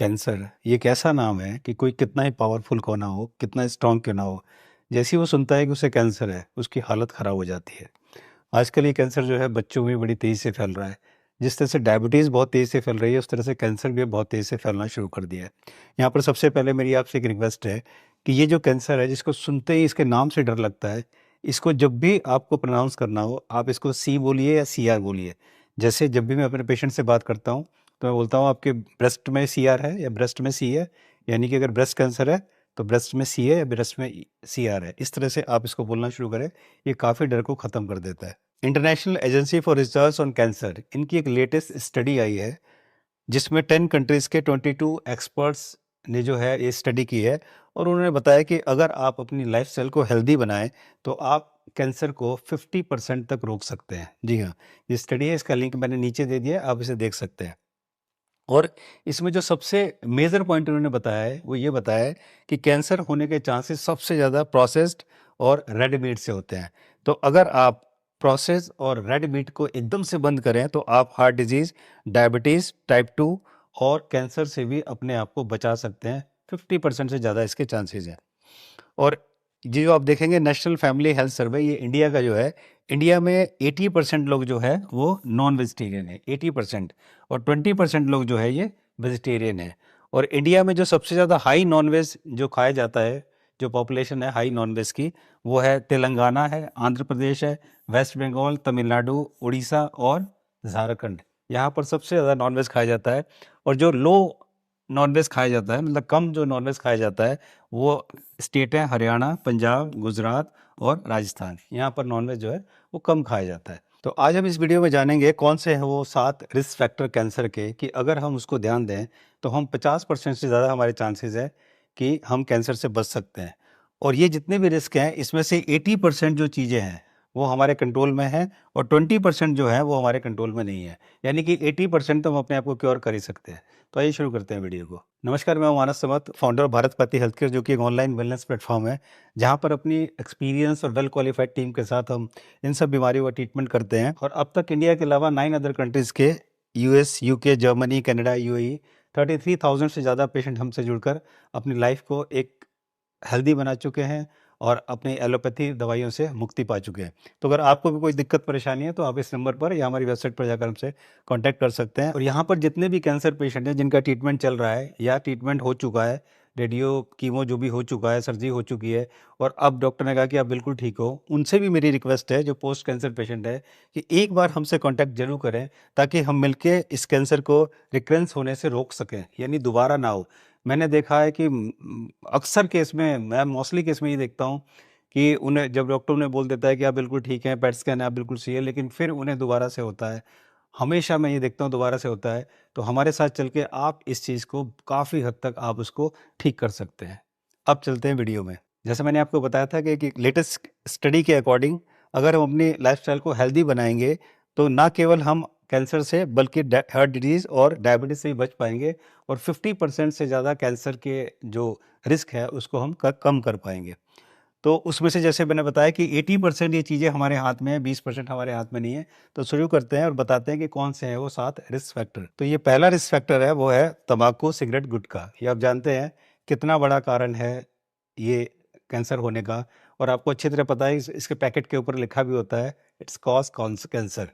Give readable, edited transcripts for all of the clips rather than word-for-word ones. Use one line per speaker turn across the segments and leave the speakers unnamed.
Cancer ये एक ऐसा नाम है कि कोई कितना ही पावरफुल क्यों ना हो, कितना स्ट्रॉन्ग क्यों ना हो, जैसे ही वो सुनता है कि उसे कैंसर है, उसकी हालत ख़राब हो जाती है। आजकल ये कैंसर जो है बच्चों में बड़ी तेज़ी से फैल रहा है। जिस तरह से डायबिटीज़ बहुत तेज़ी से फैल रही है, उस तरह से कैंसर भी बहुत तेज़ी से फैलना शुरू कर दिया है। यहाँ पर सबसे पहले मेरी आपसे एक रिक्वेस्ट है कि ये जो कैंसर है, जिसको सुनते ही इसके नाम से डर लगता है, इसको जब भी आपको प्रोनाउंस करना हो, आप इसको सी बोलिए या सीआर बोलिए। जैसे जब भी मैं अपने पेशेंट से बात करता हूँ, तो मैं बोलता हूँ आपके ब्रेस्ट में सीआर है या ब्रेस्ट में सी है, यानी कि अगर ब्रेस्ट कैंसर है, तो ब्रेस्ट में सी है या ब्रेस्ट में सीआर है। इस तरह से आप इसको बोलना शुरू करें, ये काफ़ी डर को ख़त्म कर देता है। International agency for research on cancer, इनकी एक लेटेस्ट स्टडी आई है, जिसमें 10 कंट्रीज़ के 22 एक्सपर्ट्स ने जो है ये स्टडी की है, और उन्होंने बताया कि अगर आप अपनी लाइफ़स्टाइल को हेल्दी बनाएँ, तो आप कैंसर को 50% तक रोक सकते हैं। जी हाँ, ये स्टडी है, इसका लिंक मैंने नीचे दे दिया है, आप इसे देख सकते हैं। और इसमें जो सबसे मेजर पॉइंट उन्होंने बताया है, वो ये बताया है कि कैंसर होने के चांसेस सबसे ज़्यादा प्रोसेस्ड और रेड मीट से होते हैं। तो अगर आप प्रोसेस और रेड मीट को एकदम से बंद करें, तो आप हार्ट डिजीज़, डायबिटीज़ टाइप 2 और कैंसर से भी अपने आप को बचा सकते हैं। 50% से ज़्यादा इसके चांसेस हैं। और ये जो आप देखेंगे नेशनल फैमिली हेल्थ सर्वे, ये इंडिया का जो है, इंडिया में 80% लोग जो है वो नॉन वेजिटेरियन है, 80%, और 20% लोग जो है ये वेजिटेरियन है। और इंडिया में जो सबसे ज़्यादा हाई नॉन वेज जो खाया जाता है, जो पॉपुलेशन है हाई नॉन वेज की, वो है तेलंगाना है, आंध्र प्रदेश है, वेस्ट बंगाल, तमिलनाडु, उड़ीसा और झारखंड। यहाँ पर सबसे ज़्यादा नॉन वेज खाया जाता है। और जो लो नॉन वेज खाया जाता है, मतलब कम जो नॉन वेज खाया जाता है, वो स्टेट है हरियाणा, पंजाब, गुजरात और राजस्थान। यहाँ पर नॉनवेज जो है वो कम खाया जाता है। तो आज हम इस वीडियो में जानेंगे कौन से हैं वो 7 रिस्क फैक्टर कैंसर के, कि अगर हम उसको ध्यान दें तो हम 50% से ज़्यादा हमारे चांसेस है कि हम कैंसर से बच सकते हैं। और ये जितने भी रिस्क हैं, इसमें से 80% जो चीज़ें हैं वो हमारे कंट्रोल में हैं, और 20% जो है वो हमारे कंट्रोल में नहीं है। यानी कि 80% तो हम अपने आप को क्योर कर ही सकते हैं। तो आइए शुरू करते हैं वीडियो को। नमस्कार, मैं हूं मानस समत, फाउंडर भारत पाती हेल्थ केयर, जो कि एक ऑनलाइन वेलनेस प्लेटफॉर्म है, जहां पर अपनी एक्सपीरियंस और वेल क्वालिफाइड टीम के साथ हम इन सब बीमारियों का ट्रीटमेंट करते हैं। और अब तक इंडिया के अलावा 9 अदर कंट्रीज़ के, US, UK, Germany, Canada, UAE, 33,000 से ज़्यादा पेशेंट हमसे जुड़कर अपनी लाइफ को एक हेल्दी बना चुके हैं और अपनी एलोपैथी दवाइयों से मुक्ति पा चुके हैं। तो अगर आपको भी कोई दिक्कत परेशानी है, तो आप इस नंबर पर या हमारी वेबसाइट पर जाकर हमसे कांटेक्ट कर सकते हैं। और यहाँ पर जितने भी कैंसर पेशेंट हैं जिनका ट्रीटमेंट चल रहा है या ट्रीटमेंट हो चुका है, रेडियो, कीमो जो भी हो चुका है, सर्जरी हो चुकी है, और अब डॉक्टर ने कहा कि आप बिल्कुल ठीक हो, उनसे भी मेरी रिक्वेस्ट है, जो पोस्ट कैंसर पेशेंट है, कि एक बार हमसे कॉन्टैक्ट जरूर करें, ताकि हम मिलके इस कैंसर को रिकरेंस होने से रोक सकें, यानी दोबारा ना हो। मैंने देखा है कि अक्सर केस में, मैं मोस्टली केस में ये देखता हूँ कि उन्हें जब डॉक्टर उन्हें बोल देता है कि आप बिल्कुल ठीक हैं, पेट स्कैन है, आप बिल्कुल सही है, लेकिन फिर उन्हें दोबारा से होता है। हमेशा मैं ये देखता हूँ दोबारा से होता है। तो हमारे साथ चल के आप इस चीज़ को काफ़ी हद तक आप उसको ठीक कर सकते हैं। अब चलते हैं वीडियो में। जैसे मैंने आपको बताया था कि लेटेस्ट स्टडी के अकॉर्डिंग, अगर हम अपनी लाइफ़स्टाइल को हेल्दी बनाएँगे, तो ना केवल हम कैंसर से, बल्कि हार्ट डिजीज़ और डायबिटीज़ से भी बच पाएँगे, और 50% से ज़्यादा कैंसर के जो रिस्क है उसको हम कम कर पाएँगे। तो उसमें से जैसे मैंने बताया कि 80% ये चीज़ें हमारे हाथ में है, 20% हमारे हाथ में नहीं है। तो शुरू करते हैं और बताते हैं कि कौन से हैं वो 7 रिस्क फैक्टर। तो ये पहला रिस्क फैक्टर है, वो है तम्बाकू, सिगरेट, गुटखा। ये आप जानते हैं कितना बड़ा कारण है ये कैंसर होने का, और आपको अच्छी तरह पता है, इसके पैकेट के ऊपर लिखा भी होता है, इट्स कॉज कैंसर।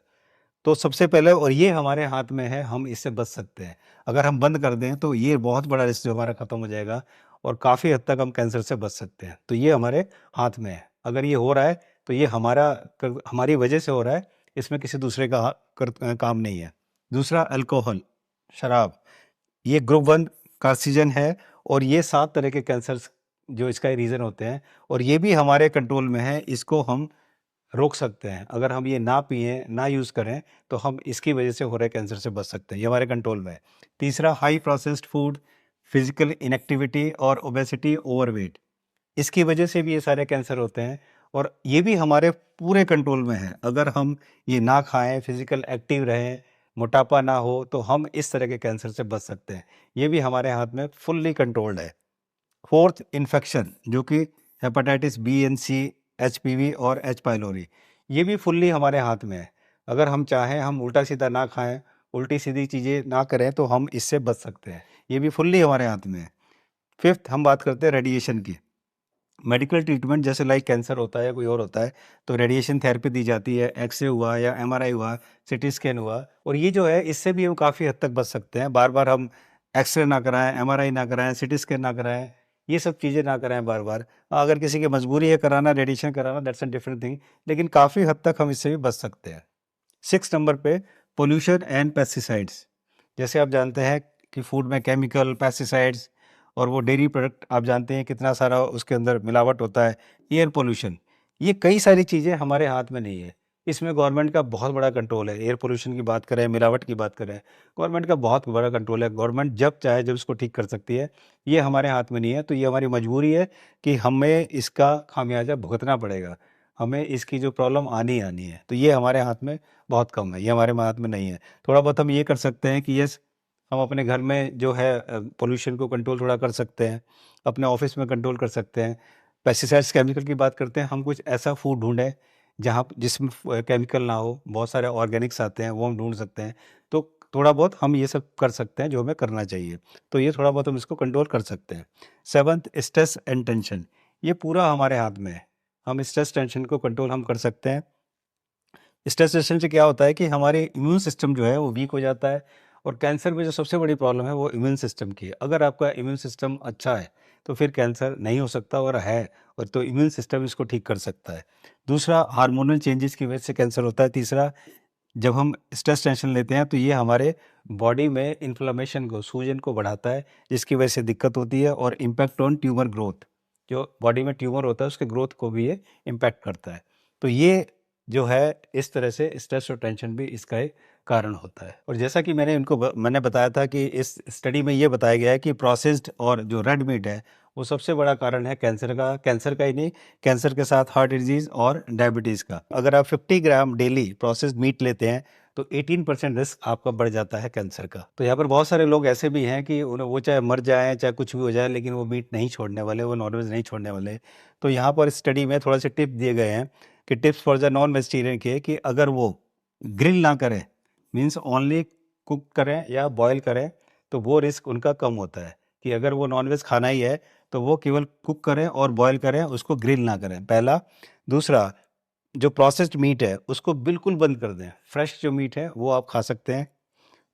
तो सबसे पहले, और ये हमारे हाथ में है, हम इससे बच सकते हैं। अगर हम बंद कर दें, तो ये बहुत बड़ा रिस्क जो हमारा खत्म हो जाएगा, और काफ़ी हद तक हम कैंसर से बच सकते हैं। तो ये हमारे हाथ में है। अगर ये हो रहा है, तो ये हमारी वजह से हो रहा है, इसमें किसी दूसरे का काम नहीं है। दूसरा, अल्कोहल, शराब। ये ग्रुप 1 कार्सिजन है, और ये 7 तरह के कैंसर्स जो इसका रीज़न होते हैं, और ये भी हमारे कंट्रोल में है। इसको हम रोक सकते हैं। अगर हम ये ना पिएँ, ना यूज़ करें, तो हम इसकी वजह से हो रहे कैंसर से बच सकते हैं। ये हमारे कंट्रोल में है। तीसरा, high processed food, physical inactivity और ओबेसिटी, ओवरवेट। इसकी वजह से भी ये सारे कैंसर होते हैं, और ये भी हमारे पूरे कंट्रोल में है। अगर हम ये ना खाएँ, फिजिकल एक्टिव रहें, मोटापा ना हो, तो हम इस तरह के कैंसर से बच सकते हैं। ये भी हमारे हाथ में फुल्ली कंट्रोल्ड है। फोर्थ, इन्फेक्शन, जो कि hepatitis B and C, HPV और एच पाइलोरी, ये भी फुल्ली हमारे हाथ में है। अगर हम चाहें, हम उल्टा सीधा ना खाएं, उल्टी-सीधी चीज़ें ना करें तो हम इससे बच सकते हैं। ये भी फुल्ली हमारे हाथ में है। 5th हम बात करते हैं रेडिएशन की। मेडिकल ट्रीटमेंट जैसे लाइक कैंसर होता है या कोई और होता है, तो रेडिएशन थेरेपी दी जाती है, एक्स-रे हुआ या एमआरआई हुआ, सीटी स्कैन हुआ और ये जो है इससे भी हम काफ़ी हद तक बच सकते हैं। बार-बार हम एक्स-रे ना कराएँ, एमआरआई ना कराएँ, सीटी स्कैन ना कराएँ, ये सब चीज़ें ना कराएँ बार-बार। अगर किसी की मजबूरी है कराना, रेडिएशन कराना दैट्स अ डिफरेंट थिंग, लेकिन काफ़ी हद तक हम इससे भी बच सकते हैं। 6 नंबर पे पोल्यूशन एंड पेस्टिसाइड्स। जैसे आप जानते हैं कि फूड में केमिकल, पेस्टिसाइड्स और वो डेयरी प्रोडक्ट आप जानते हैं कितना सारा उसके अंदर मिलावट होता है। एयर पोल्यूशन, ये कई सारी चीज़ें हमारे हाथ में नहीं है। इसमें गवर्नमेंट का बहुत बड़ा कंट्रोल है। एयर पोल्यूशन की बात करें, मिलावट की बात करें, गवर्नमेंट का बहुत बड़ा कंट्रोल है। गवर्नमेंट जब चाहे जब इसको ठीक कर सकती है। ये हमारे हाथ में नहीं है, तो ये हमारी मजबूरी है कि हमें इसका खामियाजा भुगतना पड़ेगा। हमें इसकी जो प्रॉब्लम आनी ही आनी है। तो ये हमारे हाथ में बहुत कम है, ये हमारे हाथ में नहीं है। थोड़ा बहुत हम ये कर सकते हैं कि यस, हम अपने घर में जो है पोल्यूशन को कंट्रोल थोड़ा कर सकते हैं, अपने ऑफिस में कंट्रोल कर सकते हैं। पेस्टिसाइड्स, केमिकल की बात करते हैं, हम कुछ ऐसा फूड ढूँढें जहाँ जिसमें केमिकल ना हो, बहुत सारे ऑर्गेनिक्स आते हैं, वो हम ढूँढ सकते हैं। तो थोड़ा बहुत हम ये सब कर सकते हैं जो हमें करना चाहिए। तो ये थोड़ा बहुत हम इसको कंट्रोल कर सकते हैं। 7th स्ट्रेस एंड टेंशन, ये पूरा हमारे हाथ में है। हम स्ट्रेस टेंशन को कंट्रोल हम कर सकते हैं। स्ट्रेस टेंशन से क्या होता है कि हमारे इम्यून सिस्टम जो है वो वीक हो जाता है और कैंसर में जो सबसे बड़ी प्रॉब्लम है वो इम्यून सिस्टम की है। अगर आपका इम्यून सिस्टम अच्छा है तो फिर कैंसर नहीं हो सकता और है, और तो इम्यून सिस्टम इसको ठीक कर सकता है। दूसरा, हार्मोनल चेंजेस की वजह से कैंसर होता है। तीसरा, जब हम स्ट्रेस टेंशन लेते हैं तो ये हमारे बॉडी में इन्फ्लेमेशन को, सूजन को बढ़ाता है, जिसकी वजह से दिक्कत होती है और इम्पैक्ट ऑन ट्यूमर ग्रोथ, जो बॉडी में ट्यूमर होता है उसके ग्रोथ को भी ये इम्पैक्ट करता है। तो ये जो है इस तरह से स्ट्रेस और टेंशन भी इसका एक कारण होता है। और जैसा कि मैंने बताया था कि इस स्टडी में ये बताया गया है कि प्रोसेस्ड और जो रेड मीट है वो सबसे बड़ा कारण है कैंसर का ही नहीं, कैंसर के साथ हार्ट डिजीज और डायबिटीज़ का। अगर आप 50 ग्राम डेली प्रोसेस्ड मीट लेते हैं तो 18% रिस्क आपका बढ़ जाता है कैंसर का। तो यहाँ पर बहुत सारे लोग ऐसे भी हैं कि उन्हें वो चाहे मर जाएँ, चाहे कुछ भी हो जाए, लेकिन वो मीट नहीं छोड़ने वाले, वो नॉनवेज नहीं छोड़ने वाले। तो यहाँ पर स्टडी में थोड़ा से टिप दिए गए हैं कि tips for the non vegetarian के, कि अगर वो ग्रिल ना करें, मीन्स ओनली कुक करें या बॉयल करें, तो वो रिस्क उनका कम होता है। कि अगर वो नॉनवेज खाना ही है तो वो केवल कुक करें और बॉयल करें, उसको ग्रिल ना करें, पहला। दूसरा, जो प्रोसेस्ड मीट है उसको बिल्कुल बंद कर दें, फ्रेश जो मीट है वो आप खा सकते हैं।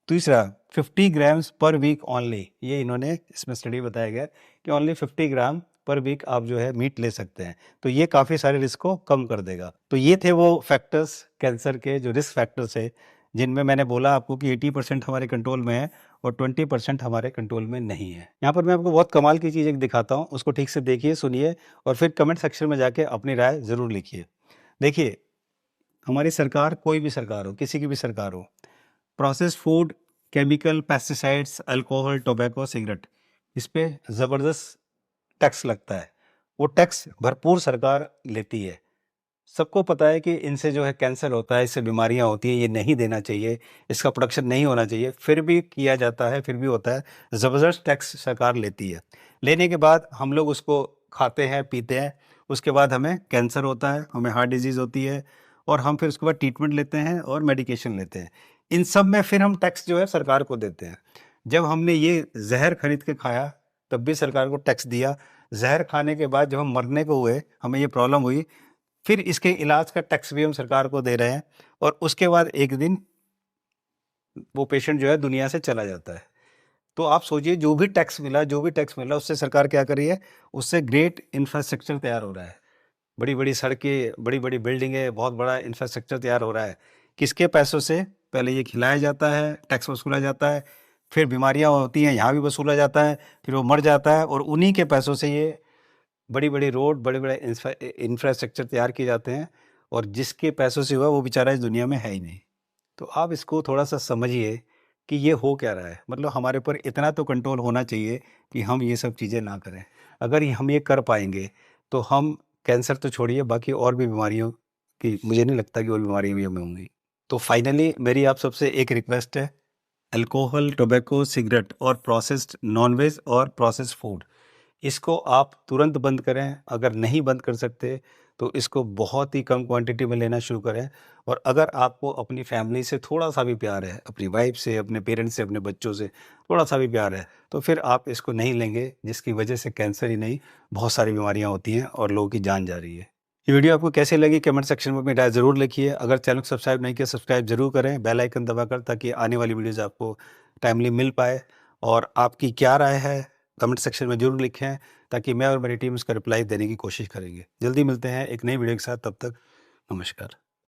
तीसरा, 50 ग्राम्स पर वीक ओनली, ये इन्होंने इसमें स्टडी बताया गया कि ओनली 50 ग्राम पर वीक आप जो है मीट ले सकते हैं, तो ये काफ़ी सारे रिस्क को कम कर देगा। तो ये थे वो फैक्टर्स, कैंसर के जो रिस्क फैक्टर्स है, जिनमें मैंने बोला आपको कि 80% हमारे कंट्रोल में है और 20% हमारे कंट्रोल में नहीं है। यहाँ पर मैं आपको बहुत कमाल की चीज़ एक दिखाता हूँ, उसको ठीक से देखिए, सुनिए और फिर कमेंट सेक्शन में जाके अपनी राय ज़रूर लिखिए। देखिए, हमारी सरकार, कोई भी सरकार हो, किसी की भी सरकार हो, processed food, chemical, pesticides, alcohol, tobacco, cigarette, इस पे ज़बरदस्त टैक्स लगता है। वो टैक्स भरपूर सरकार लेती है। सबको पता है कि इनसे जो है कैंसर होता है, इससे बीमारियां होती हैं, ये नहीं देना चाहिए, इसका प्रोडक्शन नहीं होना चाहिए, फिर भी किया जाता है, फिर भी होता है। ज़बरदस्त टैक्स सरकार लेती है। लेने के बाद हम लोग उसको खाते हैं, पीते हैं, उसके बाद हमें कैंसर होता है, हमें हार्ट डिजीज़ होती है और हम फिर उसके बाद ट्रीटमेंट लेते हैं और मेडिकेशन लेते हैं। इन सब में फिर हम टैक्स जो है सरकार को देते हैं। जब हमने ये ज़हर खरीद के खाया तब भी सरकार को टैक्स दिया। ज़हर खाने के बाद जब हम मरने को हुए, हमें ये प्रॉब्लम हुई, फिर इसके इलाज का टैक्स भी हम सरकार को दे रहे हैं और उसके बाद एक दिन वो पेशेंट जो है दुनिया से चला जाता है। तो आप सोचिए, जो भी टैक्स मिला उससे सरकार क्या कर रही है, उससे ग्रेट इंफ्रास्ट्रक्चर तैयार हो रहा है। बड़ी-बड़ी सड़कें, बड़ी-बड़ी बिल्डिंगें, बहुत बड़ा इंफ्रास्ट्रक्चर तैयार हो रहा है। किसके पैसों से? पहले ये खिलाया जाता है, टैक्स वसूला जाता है, फिर बीमारियाँ होती हैं, यहाँ भी वसूला जाता है, फिर वो मर जाता है और उन्हीं के पैसों से ये बड़ी-बड़ी रोड, बड़े-बड़े इंफ्रास्ट्रक्चर तैयार किए जाते हैं और जिसके पैसों से हुआ वो बेचारा इस दुनिया में है ही नहीं। तो आप इसको थोड़ा-सा समझिए कि ये हो क्या रहा है। मतलब हमारे ऊपर इतना तो कंट्रोल होना चाहिए कि हम ये सब चीज़ें ना करें। अगर ये हम ये कर पाएँगे तो हम कैंसर तो छोड़िए, बाकी और भी बीमारियों की मुझे नहीं लगता कि और बीमारियाँ भी हमें होंगी। तो फाइनली मेरी आप सबसे एक रिक्वेस्ट है, अल्कोहल, टोबैको, सिगरेट और प्रोसेस्ड नॉन-वेज और प्रोसेस्ड फूड, इसको आप तुरंत बंद करें। अगर नहीं बंद कर सकते तो इसको बहुत ही कम क्वांटिटी में लेना शुरू करें। और अगर आपको अपनी फैमिली से थोड़ा-सा भी प्यार है, अपनी वाइफ़ से, अपने पेरेंट्स से, अपने बच्चों से थोड़ा-सा भी प्यार है, तो फिर आप इसको नहीं लेंगे, जिसकी वजह से कैंसर ही नहीं, बहुत सारी बीमारियाँ होती हैं और लोगों की जान जा रही है। ये वीडियो आपको कैसी लगी कमेंट सेक्शन में अपनी राय ज़रूर लिखिए। अगर चैनल को सब्सक्राइब नहीं किया, सब्सक्राइब ज़रूर करें, बेल आइकन दबाकर, ताकि आने वाली वीडियोज़ आपको टाइमली मिल पाए। और आपकी क्या राय है कमेंट सेक्शन में ज़रूर लिखें, ताकि मैं और मेरी टीम उसका रिप्लाई देने की कोशिश करेंगे। जल्दी मिलते हैं एक नई वीडियो के साथ, तब तक नमस्कार।